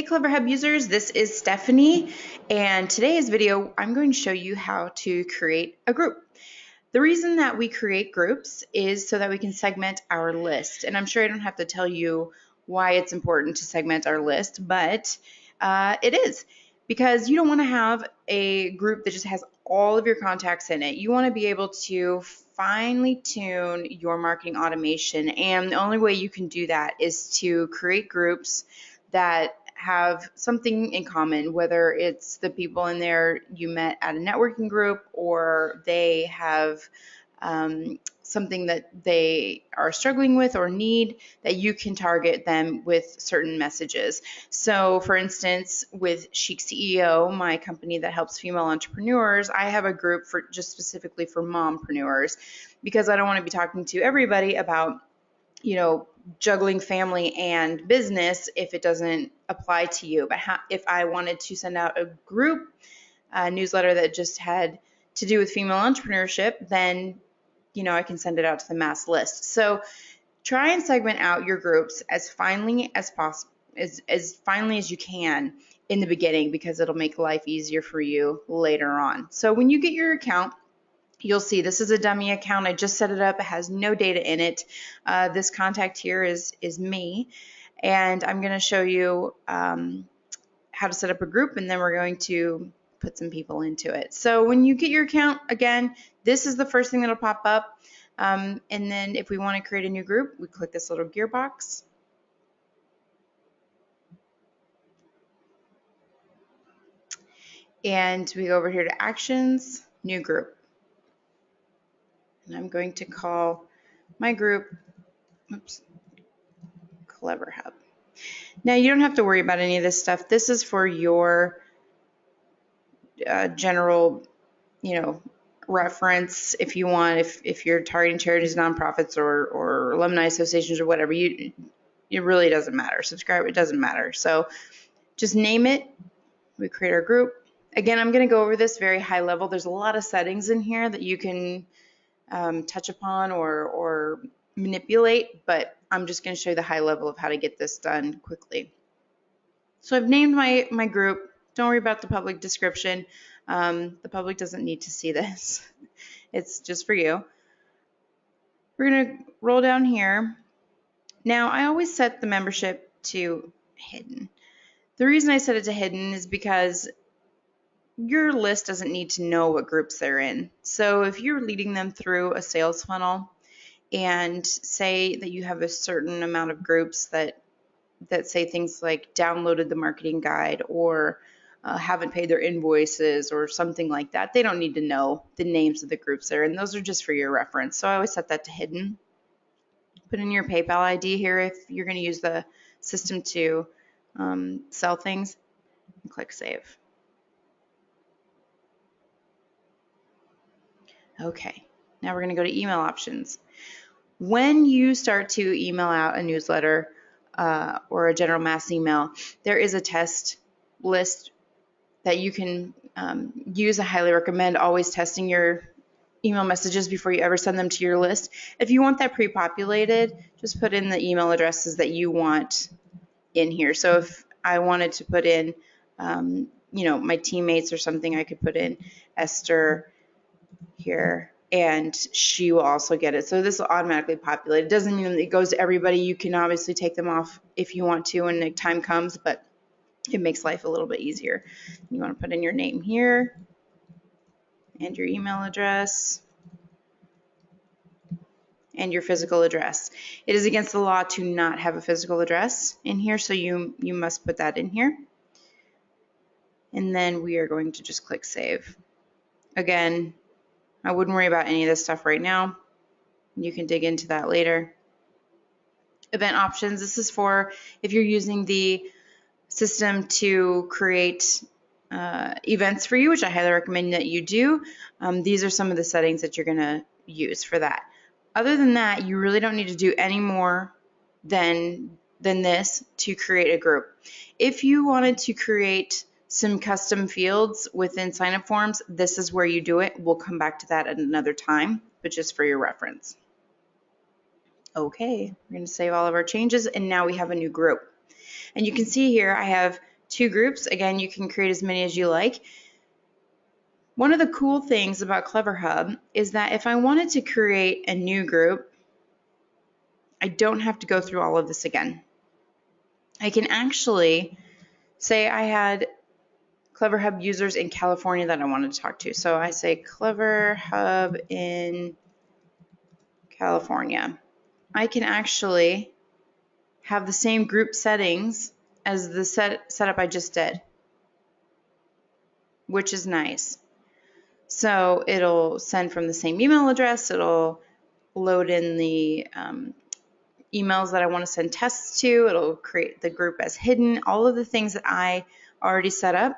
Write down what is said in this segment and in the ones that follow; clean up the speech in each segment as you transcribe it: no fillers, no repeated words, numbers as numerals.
Clever Hub users, this is Stephanie, and today's video I'm going to show you how to create a group. The reason that we create groups is so that we can segment our list, and I'm sure I don't have to tell you why it's important to segment our list, but it is because you don't want to have a group that just has all of your contacts in it. You want to be able to finely tune your marketing automation, and the only way you can do that is to create groups that have something in common, whether it's the people in there you met at a networking group or they have something that they are struggling with or need that you can target them with certain messages. So for instance, with Chic CEO, my company that helps female entrepreneurs, I have a group for just specifically for mompreneurs because I don't want to be talking to everybody about juggling family and business if it doesn't apply to you. But if I wanted to send out a group newsletter that just had to do with female entrepreneurship, then I can send it out to the mass list. So try and segment out your groups as finely as possible, as finely as you can in the beginning, because it'll make life easier for you later on. So when you get your account, you'll see this is a dummy account. I just set it up. It has no data in it. This contact here is me, and I'm going to show you how to set up a group, and then we're going to put some people into it. So when you get your account, again, this is the first thing that'll pop up. And then if we want to create a new group, we click this little gearbox. And we go over here to Actions, New Group. And I'm going to call my group, Clever Hub. Now you don't have to worry about any of this stuff. This is for your general, reference. If you want, if you're targeting charities, nonprofits, or alumni associations or whatever, it really doesn't matter. Subscribe, it doesn't matter. So just name it. We create our group. Again, I'm going to go over this very high level. There's a lot of settings in here that you can touch upon or manipulate, but I'm just going to show you the high level of how to get this done quickly. So I've named my group. Don't worry about the public description. The public doesn't need to see this. It's just for you. We're going to roll down here. Now, I always set the membership to hidden. The reason I set it to hidden is because your list doesn't need to know what groups they're in. So if you're leading them through a sales funnel and say that you have a certain amount of groups that say things like downloaded the marketing guide or haven't paid their invoices or something like that, they don't need to know the names of the groups they're in. Those are just for your reference. So I always set that to hidden. Put in your PayPal ID here if you're going to use the system to sell things, and click Save. Okay, now we're going to go to email options. When you start to email out a newsletter or a general mass email, there is a test list that you can use. I highly recommend always testing your email messages before you ever send them to your list. If you want that pre-populated, just put in the email addresses that you want in here. So if I wanted to put in, my teammates or something, I could put in Esther here, and she will also get it. So this will automatically populate. It doesn't mean it goes to everybody. You can obviously take them off if you want to when the time comes, but it makes life a little bit easier. You want to put in your name here and your email address and your physical address. It is against the law to not have a physical address in here, so you must put that in here. And then we are going to just click Save. Again, I wouldn't worry about any of this stuff right now. You can dig into that later. Event options. This is for if you're using the system to create events for you, which I highly recommend that you do. These are some of the settings that you're going to use for that. Other than that, you really don't need to do any more than this to create a group. If you wanted to create some custom fields within sign-up forms, this is where you do it. We'll come back to that at another time, but just for your reference. Okay, we're going to save all of our changes, and now we have a new group. And you can see here I have 2 groups. Again, you can create as many as you like. One of the cool things about Clever Hub is that if I wanted to create a new group, I don't have to go through all of this again. I can actually say I had Clever Hub users in California that I wanted to talk to. So I say Clever Hub in California. I can actually have the same group settings as the setup I just did, which is nice. So it'll send from the same email address, it'll load in the emails that I want to send tests to, it'll create the group as hidden, all of the things that I already set up,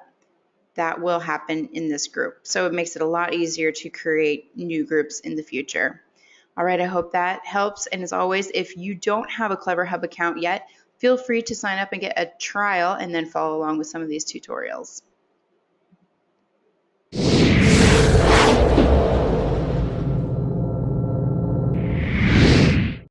that will happen in this group. So it makes it a lot easier to create new groups in the future. All right, I hope that helps. And as always, if you don't have a Clever Hub account yet, feel free to sign up and get a trial and then follow along with some of these tutorials.